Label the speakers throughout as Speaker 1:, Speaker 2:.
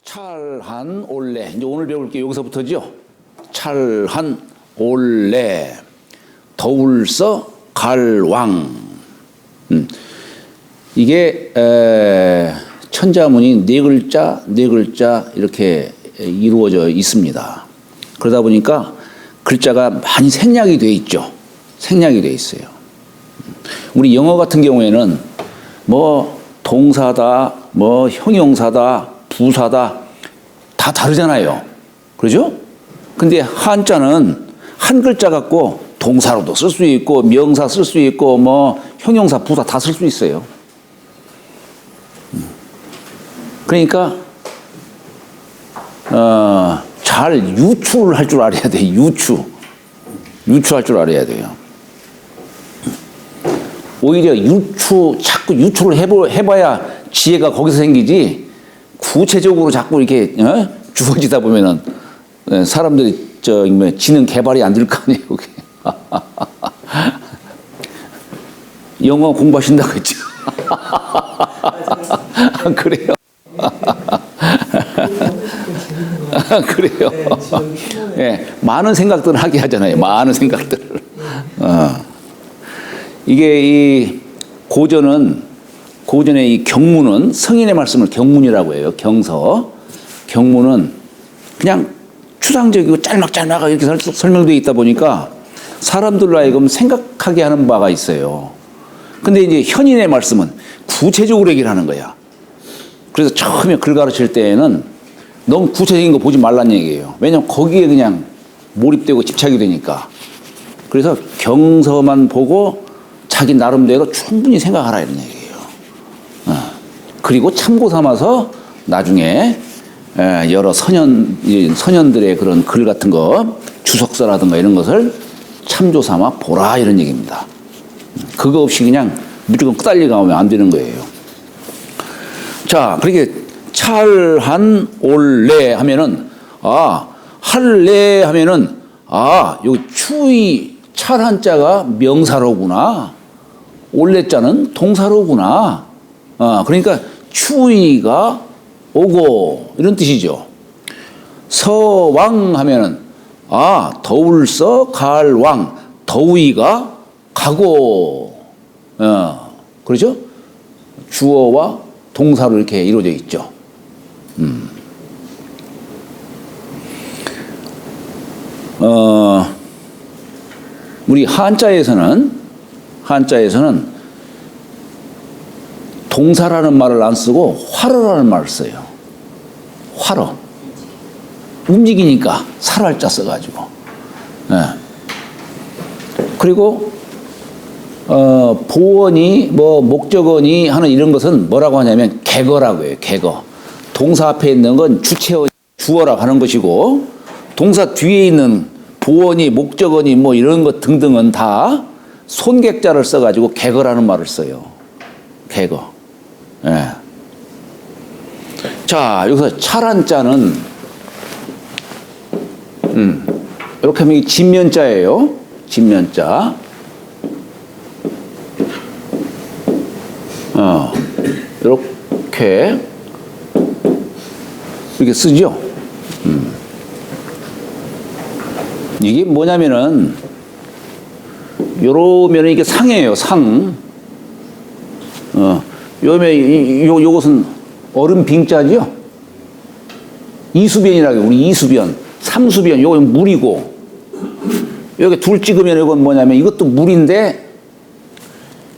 Speaker 1: 찰한 올레. 이제 오늘 배울 게 여기서부터죠. 찰한 올레 더울서 갈왕. 이게 천자문이 네 글자 이렇게 이루어져 있습니다. 그러다 보니까 글자가 많이 생략이 돼 있죠. 생략이 돼 있어요. 우리 영어 같은 경우에는 뭐 동사다, 뭐 형용사다, 부사다 다 다르잖아요. 그러죠? 근데 한자는 한 글자 갖고 동사로도 쓸 수 있고 명사 쓸 수 있고 뭐 형용사, 부사 다 쓸 수 있어요. 그러니까 잘 유추를 할 줄 알아야 돼. 유추할 줄 알아야 돼요. 오히려 자꾸 유추를 해봐야 지혜가 거기서 생기지. 구체적으로 자꾸 이렇게 주어지다 보면은 사람들이 지능 개발이 안 될 거 아니에요. 그게. 영어 공부하신다고 했죠. 그래요. 그래요. 예, 많은 생각들을 하게 하잖아요. 많은 생각들을. 이게 이 고전의 이 경문은 성인의 말씀을 경문이라고 해요. 경문은 그냥 추상적이고 짤막짤막하게 이렇게 설명되어 있다 보니까 사람들로 하여금 생각하게 하는 바가 있어요. 근데 이제 현인의 말씀은 구체적으로 얘기를 하는 거야. 그래서 처음에 글 가르칠 때에는 너무 구체적인 거 보지 말란 얘기예요. 왜냐면 거기에 그냥 몰입되고 집착이 되니까. 그래서 경서만 보고 자기 나름대로 충분히 생각하라 이런 얘기예요. 그리고 참고 삼아서 나중에 여러 선현들의 그런 글 같은 거, 주석서라든가 이런 것을 참조 삼아 보라 이런 얘기입니다. 그거 없이 그냥 무조건 끄달리 가면 안 되는 거예요. 자, 그렇게 찰한 올레 하면은 할래 하면은 여기 추위 찰한 자가 명사로구나. 올레자는 동사로구나. 그러니까 추위가 오고 이런 뜻이죠. 서왕 하면은 더울서 갈왕 더위가 가고 그렇죠? 주어와 동사로 이렇게 이루어져 있죠. 우리 한자에서는 동사라는 말을 안 쓰고 화러라는 말을 써요. 화러. 움직이니까 살활자 써가지고. 그리고 보어니 뭐 목적어니 하는 이런 것은 뭐라고 하냐면 객어라고 해요. 객어. 동사 앞에 있는 건 주어라고 하는 것이고 동사 뒤에 있는 보어니 목적어니 뭐 이런 것 등등은 다 손객자를 써가지고 객어라는 말을 써요. 객어. 자, 여기서 찰한 자는 이렇게 하면 진면자예요. 진면자. 이렇게 쓰죠. 이게 뭐냐면은 요러면 이게 상이에요. 상. 요것은 얼음 빙자죠. 이수변이라고 해요. 우리 이수변, 삼수변. 요건 물이고 여기 둘 찍으면 이건 뭐냐면 이것도 물인데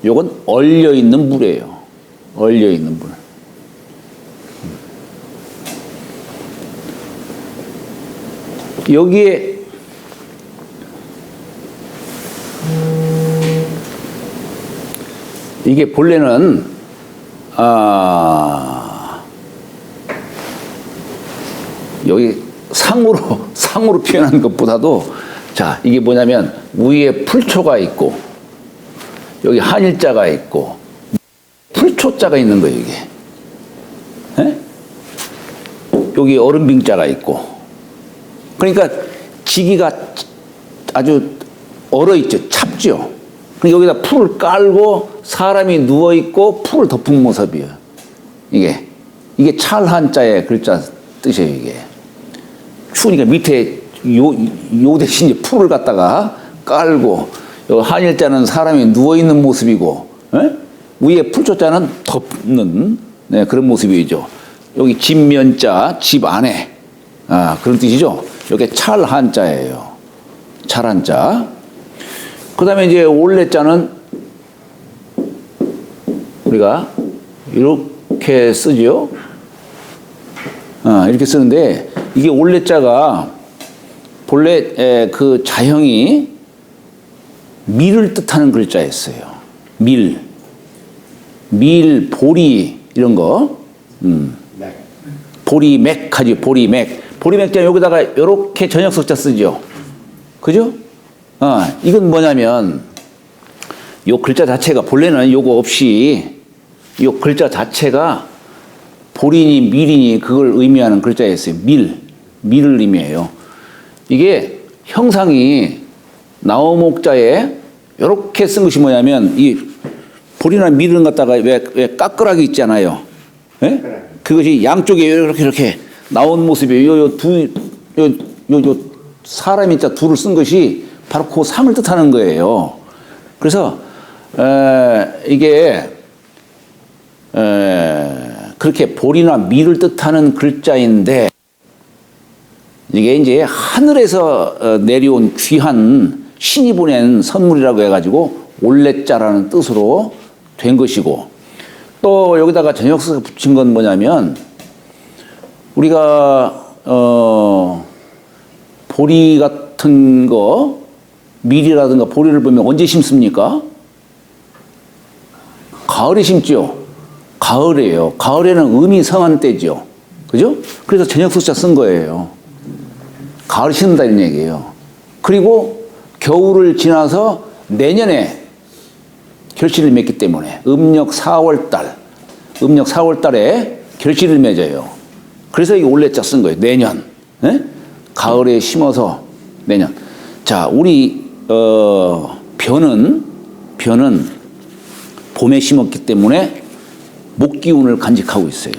Speaker 1: 요건 얼려 있는 물이에요. 얼려 있는 물. 여기에 이게 본래는 여기 상으로 표현한 것보다도 자, 이게 뭐냐면 위에 풀초가 있고 여기 한일자가 있고 풀초자가 있는 거예요, 이게. 여기 얼음빙자가 있고. 그러니까 지기가 아주 얼어있죠. 찹죠. 여기다 풀을 깔고 사람이 누워있고 풀을 덮은 모습이에요. 이게 찰한자의 글자 뜻이에요, 이게. 추우니까 밑에 요 대신 이제 풀을 갖다가 깔고, 요 한일자는 사람이 누워있는 모습이고, 에? 위에 풀조자는 덮는, 네, 그런 모습이죠. 여기 집면자, 집 안에, 그런 뜻이죠. 이게 찰한자예요. 찰한자. 그 다음에 이제 올레자는 우리가 이렇게 쓰죠. 이렇게 쓰는데, 이게 올레자가 본래 그 자형이 밀을 뜻하는 글자였어요. 밀, 보리, 이런 거. 보리맥 하지, 보리맥. 보리맥자 여기다가 이렇게 전역석자 쓰죠. 그죠? 이건 뭐냐면, 요 글자 자체가, 본래는 요거 없이, 요 글자 자체가 보리니 밀이니 그걸 의미하는 글자였어요. 밀을 의미해요. 이게 형상이 나오목자에 이렇게 쓴 것이 뭐냐면, 이 보리나 밀을 갖다가 왜 까끌하게 있잖아요. 예? 그것이 양쪽에 이렇게 나온 모습이에요. 요 사람이 자 둘을 쓴 것이 바로 그 상을 뜻하는 거예요. 그래서 이게 그렇게 보리나 밀을 뜻하는 글자인데, 이게 이제 하늘에서 내려온 귀한 신이 보낸 선물이라고 해가지고 올레자라는 뜻으로 된 것이고, 또 여기다가 전역석을 붙인 건 뭐냐면, 우리가 보리 같은 거, 밀이라든가 보리를 보면 언제 심습니까? 가을에 심죠. 가을이에요. 가을에는 음이 성한 때죠. 그죠? 그래서 전역석자 쓴 거예요. 가을 심는다 이런 얘기예요. 그리고 겨울을 지나서 내년에 결실을 맺기 때문에 음력 4월달에 결실을 맺어요. 그래서 이게 올레자 쓴 거예요. 내년. 네? 가을에 심어서 내년. 자, 우리 벼는 봄에 심었기 때문에 목기운을 간직하고 있어요.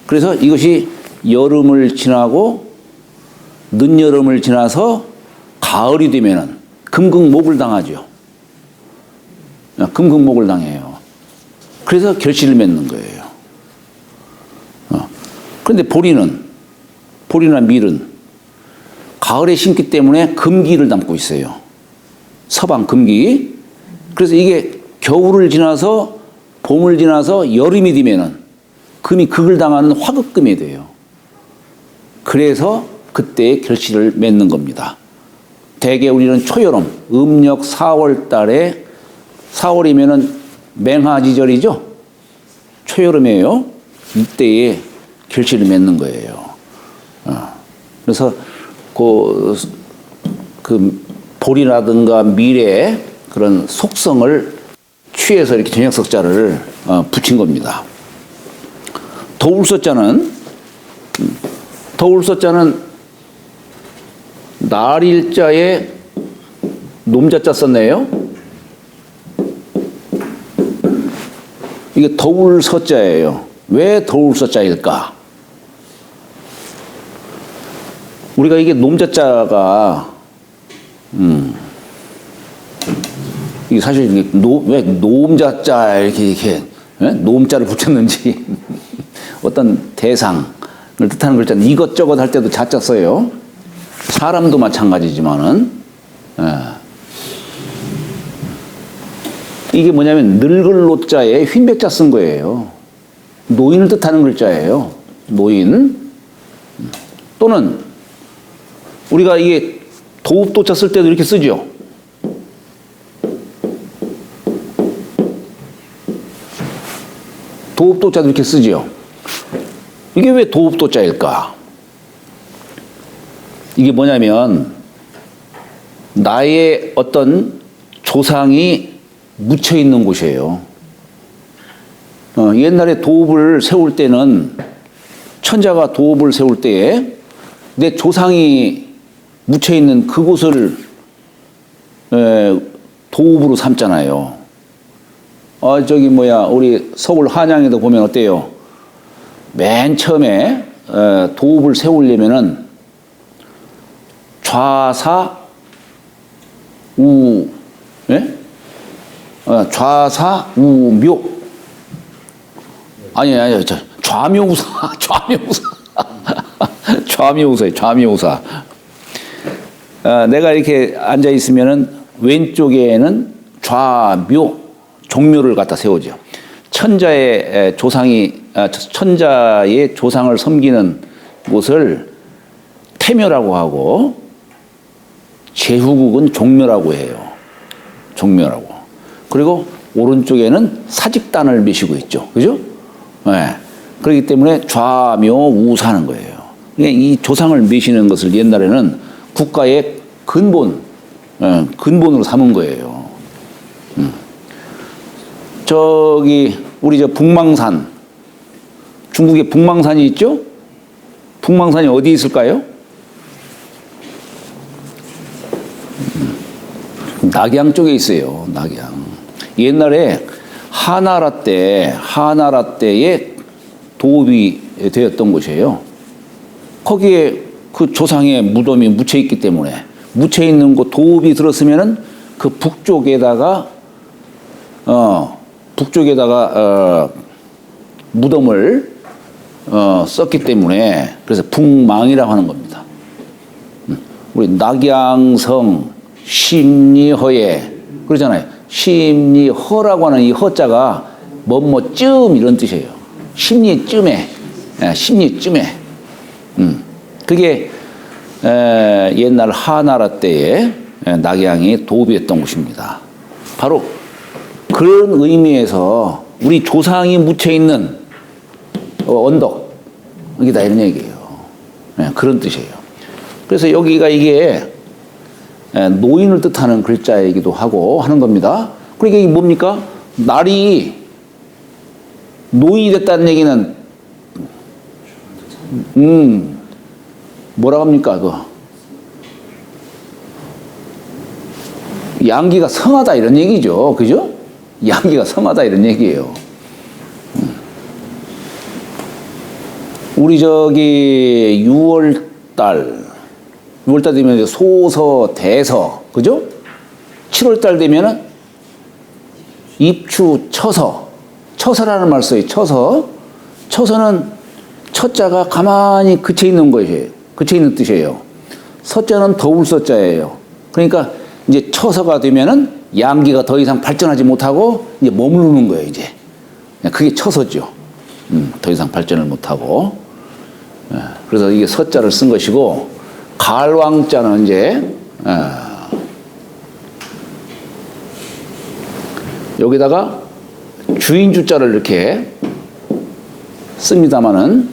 Speaker 1: 그래서 이것이 여름을 지나고 늦여름을 지나서 가을이 되면은 금극목을 당하죠. 금극목을 당해요. 그래서 결실을 맺는 거예요. 그런데 보리나 밀은 가을에 심기 때문에 금기를 담고 있어요. 서방 금기. 그래서 이게 겨울을 지나서 봄을 지나서 여름이 되면은 금이 극을 당하는 화극금이 돼요. 그래서 그때 결실을 맺는 겁니다. 대개 우리는 초여름, 음력 4월 달에, 4월이면은 맹하지절이죠? 초여름이에요. 이때에 결실을 맺는 거예요. 그래서 그 보리라든가 밀의 그런 속성을 취해서 이렇게 전역석자를 붙인 겁니다. 도울서자는 날일자에 놈자자 썼네요. 이게 더울서자예요. 왜 더울서자일까? 우리가 이게 놈자자가 이게 사실 왜 놈자자 이렇게 놈자를 붙였는지 어떤 대상을 뜻하는 글자는 이것저것 할 때도 자자 써요. 사람도 마찬가지지만은 이게 뭐냐면 늙을 노자에 휜백자 쓴 거예요. 노인을 뜻하는 글자예요. 노인. 또는 우리가 이게 도읍도자 쓸 때도 이렇게 쓰죠. 도읍도자도 이렇게 쓰죠. 이게 왜 도읍도자일까? 이게 뭐냐면 나의 어떤 조상이 묻혀 있는 곳이에요. 옛날에 도읍을 세울 때는 천자가 도읍을 세울 때에 내 조상이 묻혀 있는 그곳을 도읍으로 삼잖아요. 우리 서울 한양에도 보면 어때요? 맨 처음에 도읍을 세우려면은 좌사 우, 예? 좌사 우묘. 아니, 좌묘우사, 좌묘우사. 좌묘우사예요, 좌묘우사. 내가 이렇게 앉아 있으면은 왼쪽에는 좌묘, 종묘를 갖다 세우죠. 천자의 조상을 섬기는 곳을 태묘라고 하고, 제후국은 종묘라고 해요. 종묘라고. 그리고 오른쪽에는 사직단을 미시고 있죠. 그죠? 네. 그렇기 때문에 좌묘우사는 거예요. 이 조상을 미시는 것을 옛날에는 국가의 근본으로 삼은 거예요. 저기, 우리 북망산, 중국에 북망산이 있죠? 북망산이 어디 있을까요? 낙양 쪽에 있어요. 낙양. 옛날에 하나라 때에 도읍이 되었던 곳이에요. 거기에 그 조상의 무덤이 묻혀 있기 때문에, 묻혀 있는 곳 도읍이 들었으면은 그 북쪽에다가 무덤을 썼기 때문에, 그래서 북망이라고 하는 겁니다. 우리 낙양성 심리허에 그러잖아요. 심리허라고 하는 이 허자가 뭐뭐쯤 이런 뜻이에요. 심리쯤에, 심리쯤에. 그게 옛날 하나라 때에 낙양이 도읍이었던 곳입니다. 바로 그런 의미에서 우리 조상이 묻혀 있는 언덕, 여기다 이런 얘기예요. 그런 뜻이에요. 그래서 여기가 이게 노인을 뜻하는 글자이기도 하고 하는 겁니다. 그러니까 이게 뭡니까? 날이 노인이 됐다는 얘기는 뭐라고 합니까? 양기가 성하다 이런 얘기죠. 그죠? 양기가 성하다 이런 얘기예요. 우리 저기 6월달 되면 소서, 대서, 그죠? 7월달 되면은 입추, 처서라는 말 써요. 처서는 첫자가 가만히 그쳐 있는 것이에요. 그쳐 있는 뜻이에요. 서자는 더울 서자예요. 그러니까 이제 처서가 되면은 양기가 더 이상 발전하지 못하고 이제 머무르는 거예요, 이제. 그게 처서죠. 더 이상 발전을 못하고. 그래서 이게 서자를 쓴 것이고, 갈왕자는 이제 여기다가 주인주자를 이렇게 씁니다마는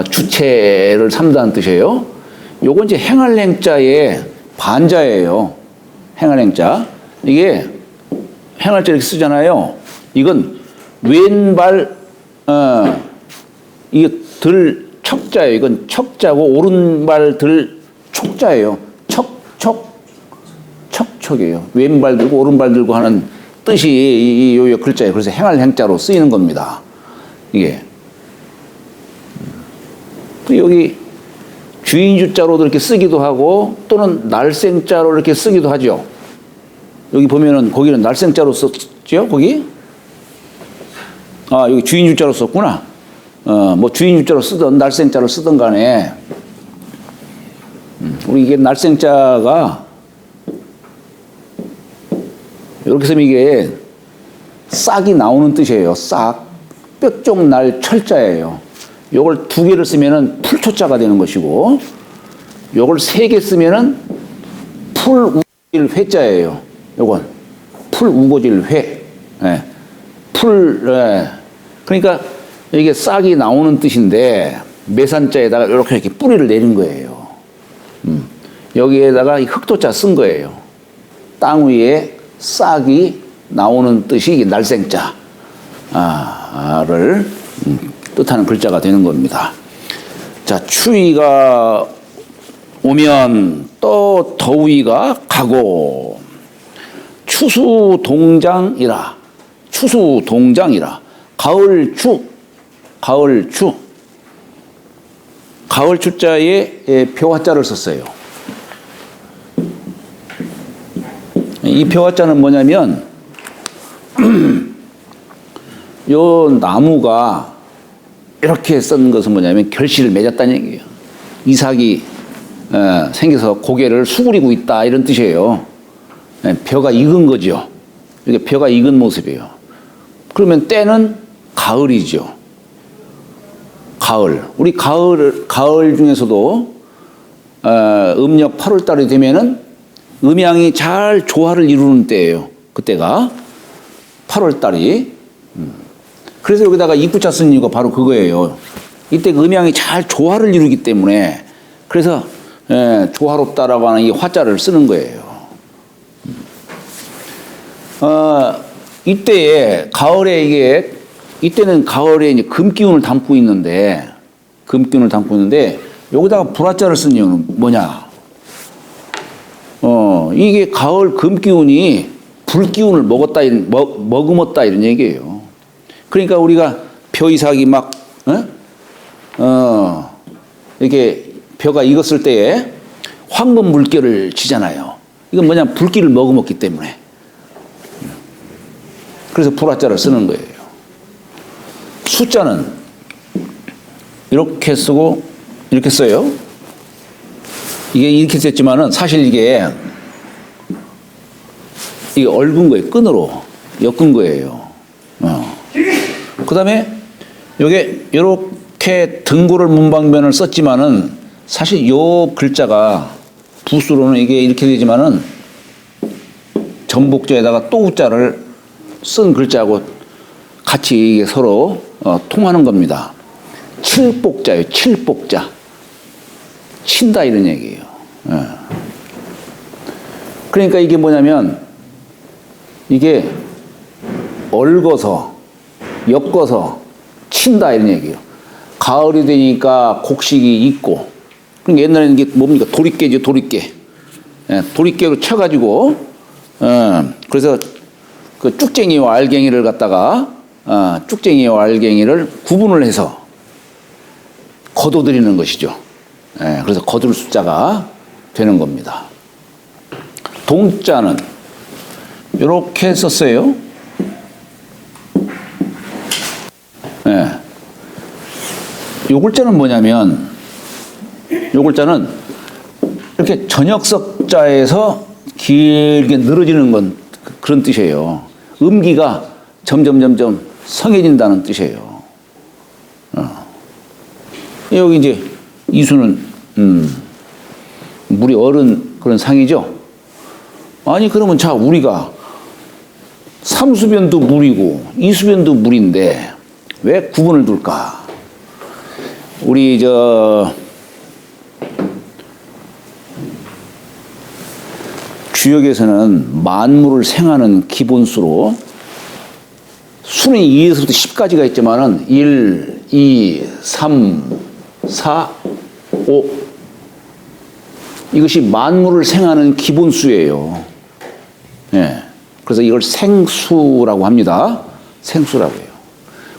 Speaker 1: 주체를 삼다는 뜻이에요. 요건 이제 행할행자의 반자예요. 행할행자. 이게 행할자 이렇게 쓰잖아요. 이건 왼발 이게 들 척자예요. 이건 척자고 오른발 들 촉자예요. 척이에요. 왼발 들고 오른발 들고 하는 뜻이 이 글자예요. 그래서 행할 행자로 쓰이는 겁니다. 이게. 여기 주인주자로도 이렇게 쓰기도 하고 또는 날생자로 이렇게 쓰기도 하죠. 여기 보면은 거기는 날생자로 썼죠? 거기? 여기 주인주자로 썼구나. 뭐 주인주자로 쓰든 날생자로 쓰든 간에 우리 이게 날생자가 이렇게 쓰면 이게 싹이 나오는 뜻이에요. 싹. 뼈쪽 날 철자예요. 요걸 2개를 쓰면은 풀초자가 되는 것이고, 요걸 3개 쓰면은 풀우고질 회자예요. 요건 풀우고질 회. 그러니까 이게 싹이 나오는 뜻인데 매산자에다가 이렇게 뿌리를 내린 거예요. 여기에다가 이 흑도자 쓴 거예요. 땅 위에 싹이 나오는 뜻이 이게 날생자를 뜻하는 글자가 되는 겁니다. 자, 추위가 오면 또 더위가 가고 추수동장이라 가을추 가을 추자에 벼화자를 썼어요. 이 벼화자는 뭐냐면 요 나무가 이렇게 쓴 것은 뭐냐면 결실을 맺었다는 얘기예요. 이삭이 생겨서 고개를 수그리고 있다 이런 뜻이에요. 벼가 익은 거죠. 이게 벼가 익은 모습이에요. 그러면 때는 가을이죠. 가을. 우리 가을 중에서도 음력 8월 달이 되면은 음양이 잘 조화를 이루는 때예요. 그때가 8월 달이. 그래서 여기다가 입구자 쓴 이유가 바로 그거예요. 이때 음양이 잘 조화를 이루기 때문에 그래서 조화롭다라고 하는 이 화자를 쓰는 거예요. 이때에 가을에 이때는 가을에 이제 금기운을 담고 있는데 여기다가 불화자를 쓴 이유는 뭐냐? 이게 가을 금기운이 불기운을 머금었다 이런 얘기예요. 그러니까 우리가 벼이삭이 막 이렇게 벼가 익었을 때에 황금 물결을 치잖아요. 이건 뭐냐면 불기를 머금었기 때문에. 그래서 불화자를 쓰는 거예요. 숫자는 이렇게 쓰고 이렇게 써요. 이게 이렇게 썼지만은 사실 이게 얽은 거예요. 끈으로 엮은 거예요. 그 다음에 요게 이렇게 등고를 문방변을 썼지만은 사실 요 글자가 붓으로는 이게 이렇게 되지만은 전복자에다가 또 우자를 쓴 글자하고 같이 이게 서로 통하는 겁니다. 칠복자예요. 칠복자. 친다 이런 얘기예요. 그러니까 이게 뭐냐면 이게 얽어서 엮어서 친다 이런 얘기예요. 가을이 되니까 곡식이 있고 그러니까 옛날에는 이게 뭡니까? 도리깨죠. 도리깨. 도리깨로 쳐가지고 그래서 그 쭉쟁이와 알갱이를 갖다가 쭉쟁이와 알갱이를 구분을 해서 거둬들이는 것이죠. 그래서 거둘 숫자가 되는 겁니다. 동자는 이렇게 썼어요. 요 글자는 뭐냐면 요 글자는 이렇게 저녁석자에서 길게 늘어지는 건 그런 뜻이에요. 음기가 점점 성해진다는 뜻이에요. 여기 이제 이수는 물이 얼은 그런 상이죠. 아니 그러면 자 우리가 삼수변도 물이고 이수변도 물인데 왜 구분을 둘까? 우리 주역에서는 만물을 생하는 기본수로 수는 2에서부터 10까지가 있지만은 1, 2, 3, 4, 5 이것이 만물을 생하는 기본수예요. 그래서 이걸 생수라고 합니다. 생수라고 해요.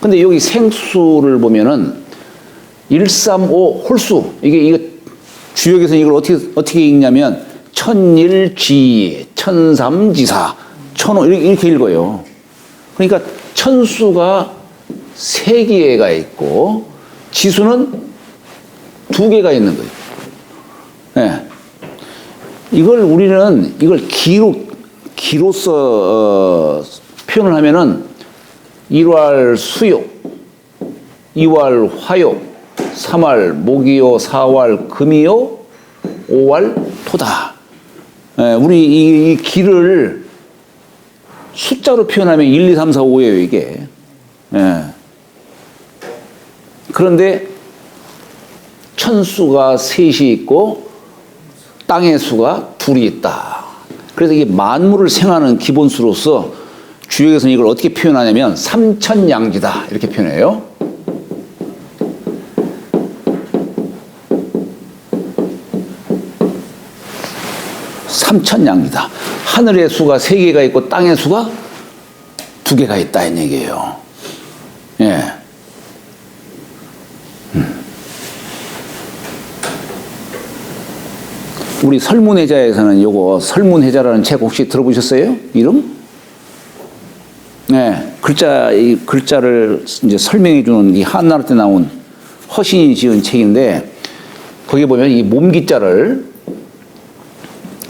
Speaker 1: 근데 여기 생수를 보면은 1, 3, 5 홀수 이거 주역에서는 이걸 어떻게 읽냐면 천일지, 천삼지사, 천오 이렇게 읽어요. 그러니까 천수가 3개가 있고 지수는 2개가 있는 거예요. 우리는 이걸 기로서 표현을 하면은 1월 수요, 2월 화요, 3월 목이요, 4월 금이요, 5월 토다. 우리 이 기를 숫자로 표현하면 1, 2, 3, 4, 5예요, 이게. 그런데 천수가 3이 있고 땅의 수가 2이 있다. 그래서 이게 만물을 생하는 기본수로서 주역에서는 이걸 어떻게 표현하냐면 삼천양지다 이렇게 표현해요. 삼천양지다. 하늘의 수가 3개가 있고 땅의 수가 2개가 있다 이 얘기예요. 우리 설문해자에서는 요거 설문해자라는 책 혹시 들어보셨어요? 이름? 네, 이 글자를 이제 설명해 주는 이 한나라 때 나온 허신이 지은 책인데 거기 보면 이 몸기자를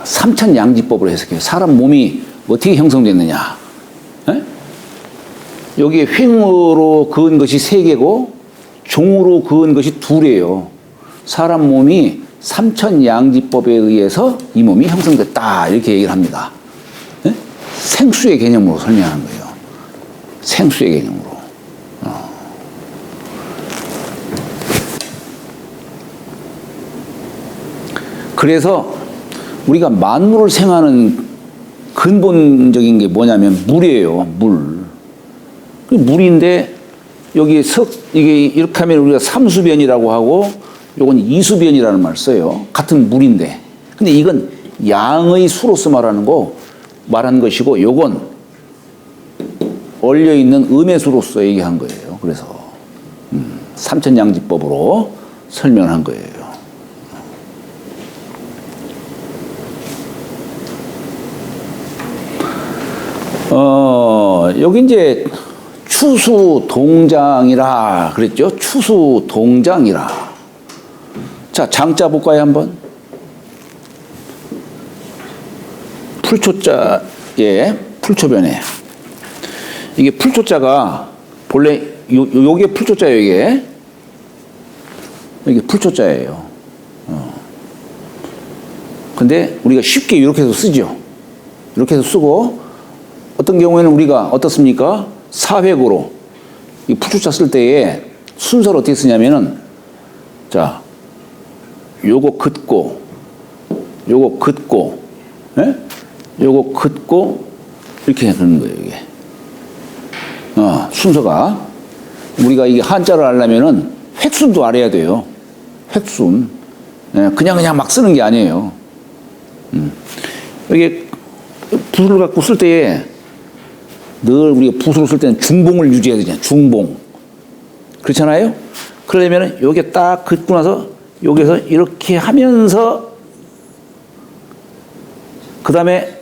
Speaker 1: 삼천양지법으로 해석해요. 사람 몸이 어떻게 형성됐느냐. 네? 여기에 횡으로 그은 것이 3개고 종으로 그은 것이 2이에요. 사람 몸이 삼천양지법에 의해서 이 몸이 형성됐다 이렇게 얘기를 합니다. 네? 생수의 개념으로 설명하는 거예요. 생수의 개념으로. 그래서 우리가 만물을 생하는 근본적인 게 뭐냐면 물이에요. 물인데 여기 이게 이렇게 하면 우리가 삼수변이라고 하고 요건 이수변이라는 말을 써요. 같은 물인데. 근데 이건 양의 수로서 말한 것이고 요건 얼려 있는 음의 수로서 얘기한 거예요. 그래서 삼천양지법으로 설명한 거예요. 여기 이제 추수동장이라 그랬죠? 추수동장이라. 자, 장자 볼까요, 한번? 풀초자에, 풀초변에. 이게 풀초자가, 본래, 요게 풀초자예요, 이게. 이게 풀초자예요. 근데 우리가 쉽게 이렇게 해서 쓰죠. 이렇게 해서 쓰고, 어떤 경우에는 우리가 어떻습니까? 사획으로 이 풀초자 쓸 때에 순서를 어떻게 쓰냐면은 자, 요거 긋고 요거 긋고 예? 요거 긋고 이렇게 하는 거예요, 이게. 순서가 우리가 이게 한자를 알려면은 획순도 알아야 돼요. 획순. 예, 그냥 막 쓰는 게 아니에요. 이게 붓을 갖고 쓸 때에 늘 우리가 붓으로 쓸 때는 중봉을 유지해야 되잖아요. 중봉. 그렇잖아요? 그러려면 여기에 딱 긋고 나서 여기서 이렇게 하면서 그 다음에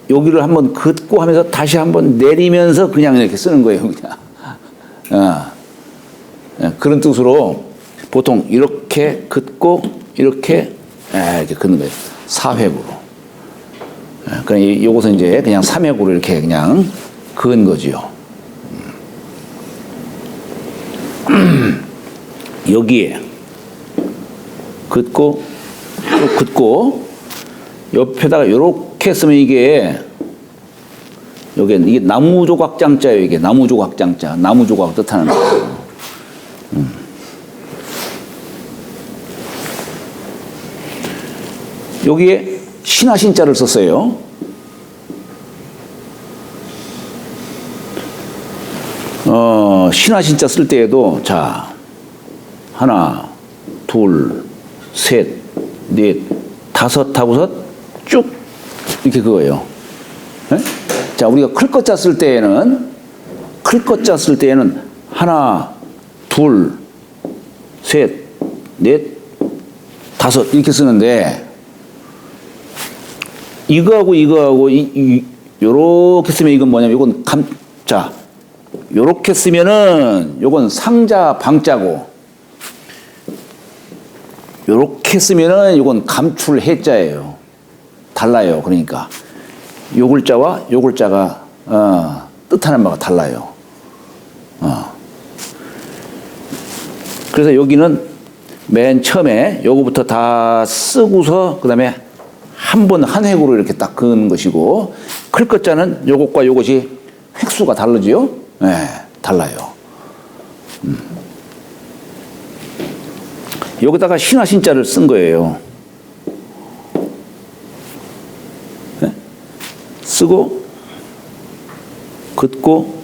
Speaker 1: 여기를 한번 긋고 하면서 다시 한번 내리면서 그냥 이렇게 쓰는 거예요. 그냥. 그런 뜻으로 보통 이렇게 긋고 이렇게 긋는 거예요. 사획으로. 그럼 요것은 이제 그냥 삼획으로 이렇게 그냥 그은 거지요. 여기에 긋고 또 긋고 옆에다가 이렇게 쓰면 이게 나무조각장자예요. 이게 나무조각장자, 나무조각 뜻하는 거예요. 여기에 신하신자를 썼어요. 신하신자 쓸 때에도 자, 하나, 둘, 셋, 넷, 다섯 하고서 쭉 이렇게 그거예요. 네? 자, 우리가 클것자 쓸 때에는 하나, 둘, 셋, 넷, 다섯 이렇게 쓰는데 이거하고 요렇게 쓰면 이건 뭐냐면 이건 자, 요렇게 쓰면은 요건 상자 방자고 요렇게 쓰면은 요건 감출 해자예요. 달라요. 그러니까 요 글자와 요 글자가 뜻하는 바가 달라요. 그래서 여기는 맨 처음에 요거부터 다 쓰고서 그다음에 한 획으로 이렇게 딱 그은 것이고 클것자는 요것과 요것이 획수가 다르지요? 네, 달라요. 여기다가 신하신자를 쓴 거예요. 네? 쓰고 긋고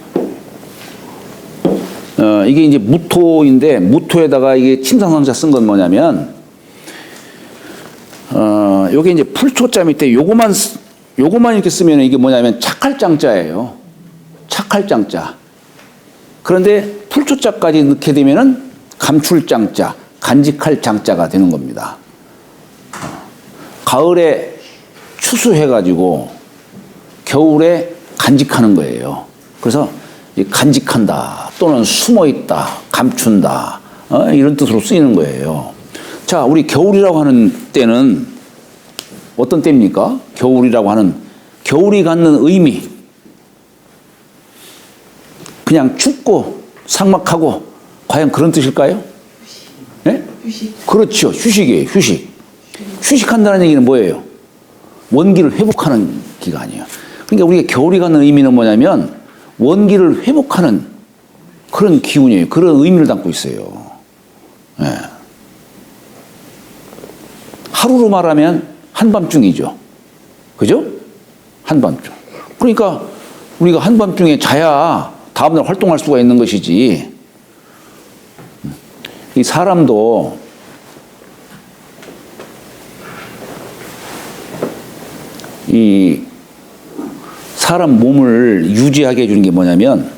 Speaker 1: 이게 이제 무토인데 무토에다가 이게 침상상자 쓴 건 뭐냐면 요게 이제 풀초자 밑에 요거만 이렇게 쓰면 이게 뭐냐면 착할장자예요. 착할장자. 그런데 풀초자까지 넣게 되면은 감출장자, 간직할 장자가 되는 겁니다. 가을에 추수해가지고 겨울에 간직하는 거예요. 그래서 간직한다 또는 숨어있다, 감춘다 이런 뜻으로 쓰이는 거예요. 자, 우리 겨울이라고 하는 때는 어떤 때입니까? 겨울이라고 하는 겨울이 갖는 의미, 그냥 춥고 삭막하고 과연 그런 뜻일까요? 네?
Speaker 2: 휴식.
Speaker 1: 그렇죠. 휴식이에요. 휴식. 휴식한다는 얘기는 뭐예요? 원기를 회복하는 기간이에요. 그러니까 우리가 겨울이 갖는 의미는 뭐냐면 원기를 회복하는 그런 기운이에요. 그런 의미를 담고 있어요. 네. 하루로 말하면 한밤중이죠. 그죠? 한밤중. 그러니까 우리가 한밤중에 자야 다음날 활동할 수가 있는 것이지. 이 사람도 이 사람 몸을 유지하게 해주는 게 뭐냐면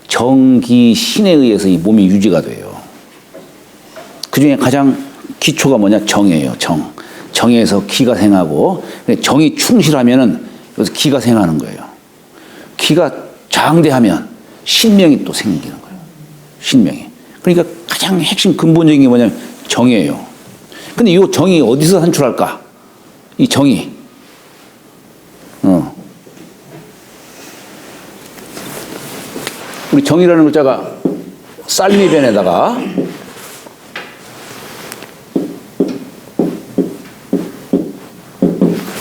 Speaker 1: 정기신에 의해서 이 몸이 유지가 돼요. 그 중에 가장 기초가 뭐냐? 정이에요. 정. 정에서 기가 생하고 정이 충실하면은 여기서 기가 생하는 거예요. 기가 장대하면 신명이 또 생기는 거예요. 신명이. 그러니까 가장 핵심 근본적인 게 뭐냐면 정이에요. 근데 이 정이 어디서 산출할까? 이 정이. 우리 정이라는 글자가 쌀미변에다가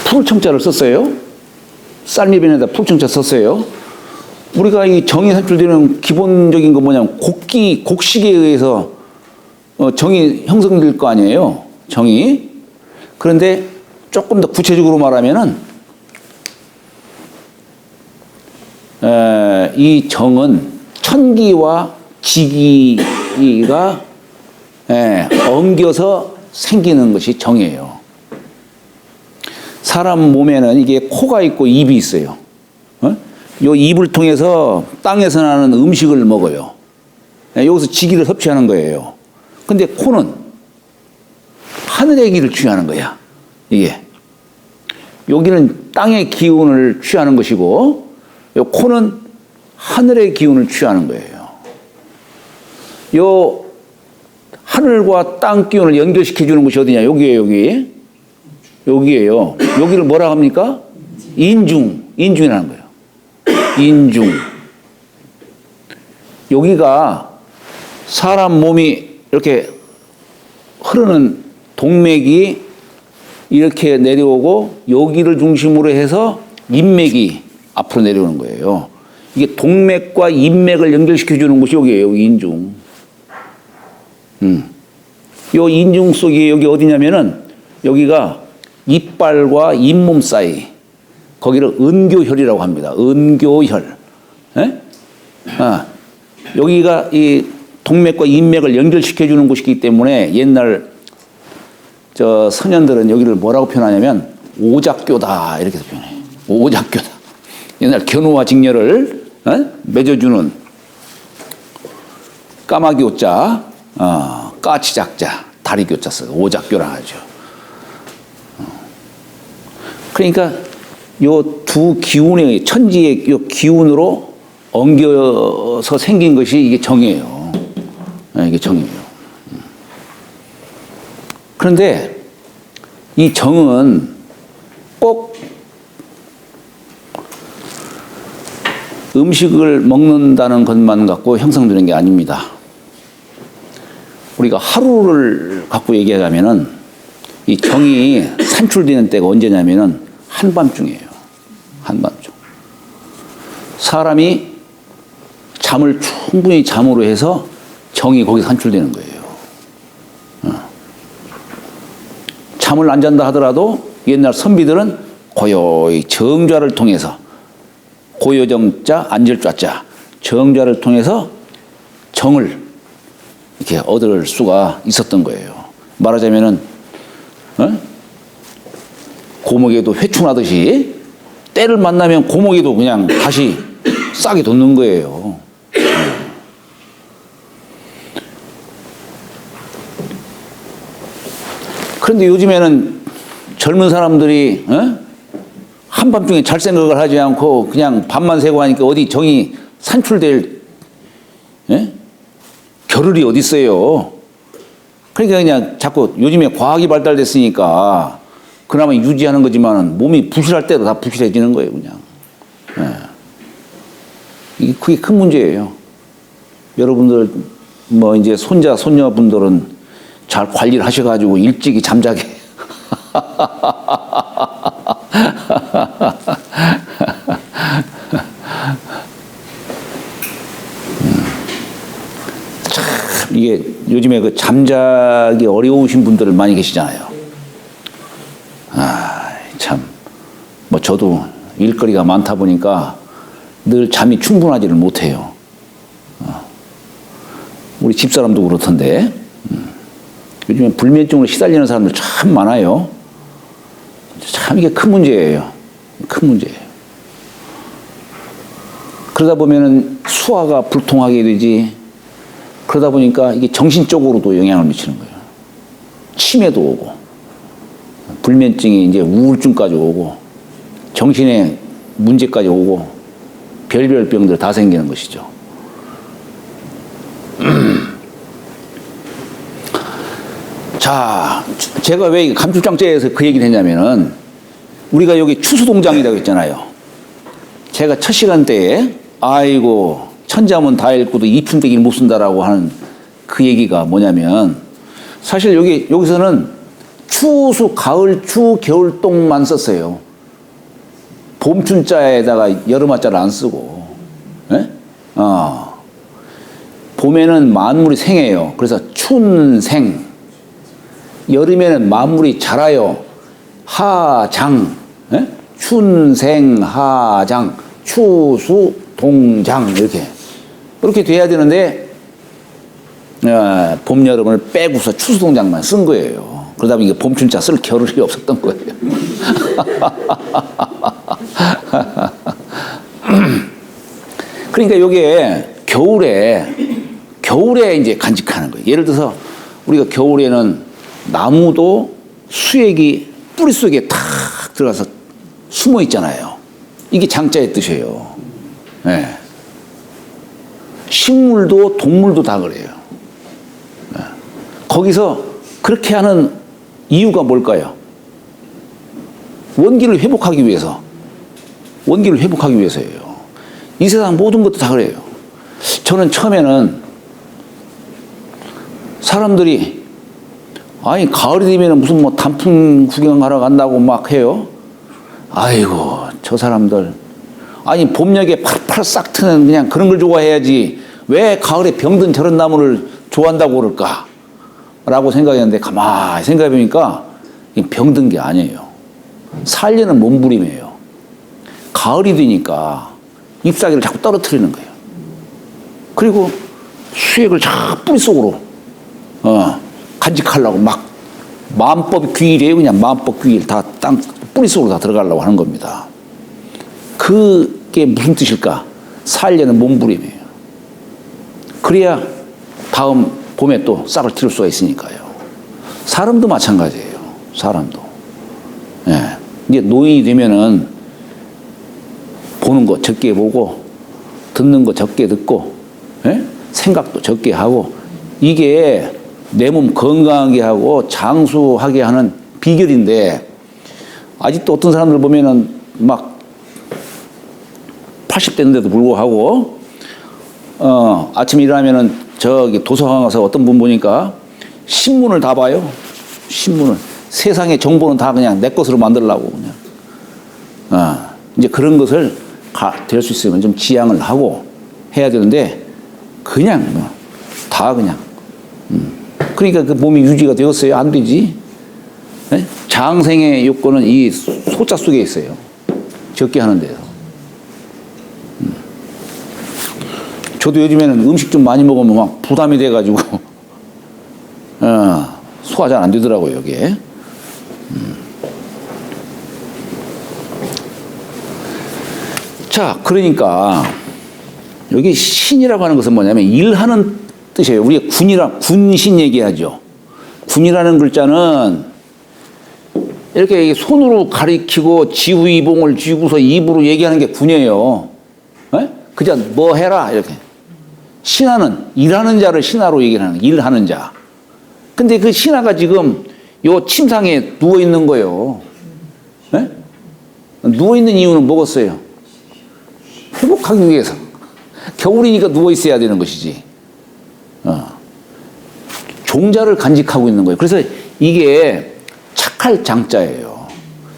Speaker 1: 풀청자를 썼어요. 쌀미변에다 풀청자 썼어요. 우리가 이 정이 산출되는 기본적인 건 뭐냐면 곡식에 의해서 정이 형성될 거 아니에요. 정이. 그런데 조금 더 구체적으로 말하면은 이 정은 천기와 지기가 엉겨서 생기는 것이 정이에요. 사람 몸에는 이게 코가 있고 입이 있어요. 요 입을 통해서 땅에서 나는 음식을 먹어요. 여기서 지기를 섭취하는 거예요. 근데 코는 하늘의 기를 취하는 거야. 이게. 여기는 땅의 기운을 취하는 것이고, 요 코는 하늘의 기운을 취하는 거예요. 요 하늘과 땅 기운을 연결시켜 주는 것이 어디냐? 여기에요, 여기. 여기에요. 여기를 뭐라 합니까? 인중이라는 거예요. 인중. 여기가 사람 몸이 이렇게 흐르는 동맥이 이렇게 내려오고 여기를 중심으로 해서 인맥이 앞으로 내려오는 거예요. 이게 동맥과 인맥을 연결시켜 주는 곳이 여기예요. 여기 인중. 요 인중 속이 여기 어디냐면은 여기가 이빨과 잇몸 사이, 거기를 은교혈이라고 합니다. 은교혈. 여기가 이 동맥과 인맥을 연결시켜 주는 곳이기 때문에 옛날 저 선현들은 여기를 뭐라고 표현하냐면 오작교다 이렇게 표현해요. 오작교다. 옛날 견우와 직녀를 맺어주는 까마귀 오자, 까치작자, 다리교자 써서 오작교라 하죠. 그러니까 요 두 기운의 천지의 요 기운으로 엉겨서 생긴 것이 이게 정이에요. 이게 정이에요. 그런데 이 정은 꼭 음식을 먹는다는 것만 갖고 형성되는 게 아닙니다. 우리가 하루를 갖고 얘기하자면은 이 정이 산출되는 때가 언제냐면은 한밤중이에요. 한밤중. 사람이 잠을 충분히 잠으로 해서 정이 거기서 산출되는 거예요. 잠을 안 잔다 하더라도 옛날 선비들은 고요히 정좌를 통해서 고요정자, 안절좌자 정좌를 통해서 정을 이렇게 얻을 수가 있었던 거예요. 말하자면은 고목에도 회충하듯이 때를 만나면 고목에도 그냥 다시 싹이 돋는 거예요. 그런데 요즘에는 젊은 사람들이 한밤중에 잘 생각을 하지 않고 그냥 밤만 새고 하니까 어디 정이 산출될 겨를이 어디 있어요. 그러니까 그냥 자꾸 요즘에 과학이 발달됐으니까 그나마 유지하는 거지만 몸이 부실할 때도 다 부실해지는 거예요, 그냥. 이게 그게 큰 문제예요. 여러분들 뭐 이제 손자 손녀분들은 잘 관리를 하셔가지고 일찍이 잠자게. 참 이게 요즘에 그 잠자기 어려우신 분들 많이 계시잖아요. 참 뭐 저도 일거리가 많다 보니까 늘 잠이 충분하지를 못해요. 우리 집사람도 그렇던데. 요즘에 불면증으로 시달리는 사람들 참 많아요. 참 이게 큰 문제예요. 큰 문제예요. 그러다 보면은 소화가 불통하게 되지. 그러다 보니까 이게 정신적으로도 영향을 미치는 거예요. 치매도 오고, 불면증이 이제 우울증까지 오고, 정신에 문제까지 오고, 별별 병들 다 생기는 것이죠. 자, 제가 왜 감축장제에서 그 얘기를 했냐면은, 우리가 여기 추수동장이라고 했잖아요. 제가 첫 시간 때에, 아이고, 천자문 다 읽고도 이품대기를 못 쓴다라고 하는 그 얘기가 뭐냐면, 사실 여기서는 추수, 가을, 추, 겨울, 동만 썼어요. 봄춘자에다가 여름화자를 안 쓰고, 봄에는 만물이 생해요. 그래서 춘생. 여름에는 만물이 자라요. 하장. 춘생, 하장, 추수, 동장. 이렇게 돼야 되는데, 봄, 여름을 빼고서 추수, 동장만 쓴 거예요. 그러다 보니 봄춘자 쓸 겨를이 없었던 거예요. 그러니까 이게 겨울에 이제 간직하는 거예요. 예를 들어서 우리가 겨울에는 나무도 수액이 뿌리 속에 탁 들어가서 숨어 있잖아요. 이게 장자의 뜻이에요. 네. 식물도 동물도 다 그래요. 네. 거기서 그렇게 하는 이유가 뭘까요? 원기를 회복하기 위해서. 원기를 회복하기 위해서예요. 이 세상 모든 것도 다 그래요. 저는 처음에는 사람들이 아니 가을이 되면 무슨 뭐 단풍 구경하러 간다고 막 해요. 아이고 저 사람들 아니 봄녘에 팔팔 싹 트는 그냥 그런 걸 좋아해야지 왜 가을에 병든 저런 나무를 좋아한다고 그럴까 라고 생각했는데 가만히 생각해 보니까 병든 게 아니에요. 살려는 몸부림이에요. 가을이 되니까 잎사귀를 자꾸 떨어뜨리는 거예요. 그리고 수액을 자꾸 뿌리 속으로 간직하려고 막 마음법 귀일이에요. 그냥 마음법 귀일 다 땅 뿌리 속으로 다 들어가려고 하는 겁니다. 그게 무슨 뜻일까? 살려는 몸부림이에요. 그래야 다음 봄에 또 싹을 틔울 수가 있으니까요. 사람도 마찬가지예요. 사람도. 예. 이제 노인이 되면은 보는 거 적게 보고 듣는 거 적게 듣고 예? 생각도 적게 하고 이게 내 몸 건강하게 하고 장수하게 하는 비결인데 아직도 어떤 사람들 보면은 막 80대인데도 불구하고 아침에 일어나면은 저기 도서관 가서 어떤 분 보니까 신문을 다 봐요. 신문을. 세상의 정보는 다 그냥 내 것으로 만들려고 그냥. 이제 그런 것을 될 수 있으면 좀 지양을 하고 해야 되는데 그냥 다 그냥. 그러니까 그 몸이 유지가 되었어요? 안 되지. 네? 장생의 요건은 이 소자 속에 있어요. 적게 하는 데서. 저도 요즘에는 음식 좀 많이 먹으면 막 부담이 돼가지고 소화 잘 안 되더라고요, 이게. 자, 그러니까 여기 신이라고 하는 것은 뭐냐면 일하는 뜻이에요. 우리가 군신 얘기하죠. 군이라는 글자는 이렇게 손으로 가리키고 지휘봉을 쥐고서 입으로 얘기하는 게 군이에요. 에? 그냥 뭐 해라 이렇게. 신하는 일하는 자를 신하로 얘기하는 거예요. 일하는 자. 근데 그 신하가 지금 요 침상에 누워 있는 거예요. 에? 누워 있는 이유는 뭐겠어요? 회복하기 위해서. 겨울이니까 누워 있어야 되는 것이지. 종자를 간직하고 있는 거예요. 그래서 이게 착할 장자예요.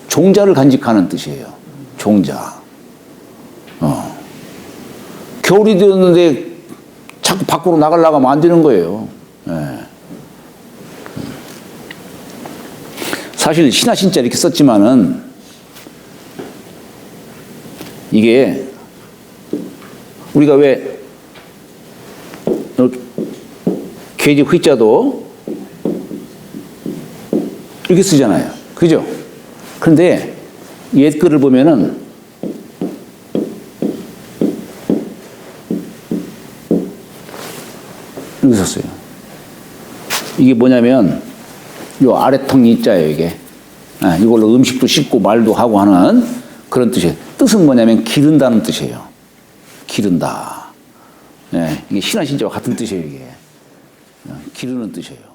Speaker 1: 종자를 간직하는 뜻이에요. 종자. 겨울이 되었는데 자꾸 밖으로 나가려고 하면 안 되는 거예요. 예. 사실 신하 신자 이렇게 썼지만은 이게 우리가 왜 계집 회자도 이렇게 쓰잖아요. 그죠? 그런데 옛 글을 보면은 이렇게 썼어요. 이게 뭐냐면 요 아래턱 이자예요, 이게. 이걸로 음식도 씻고 말도 하고 하는 그런 뜻이에요. 뜻은 뭐냐면 기른다는 뜻이에요. 기른다. 예, 이게 신하 신자와 같은 뜻이에요, 이게. 기르는 뜻이에요.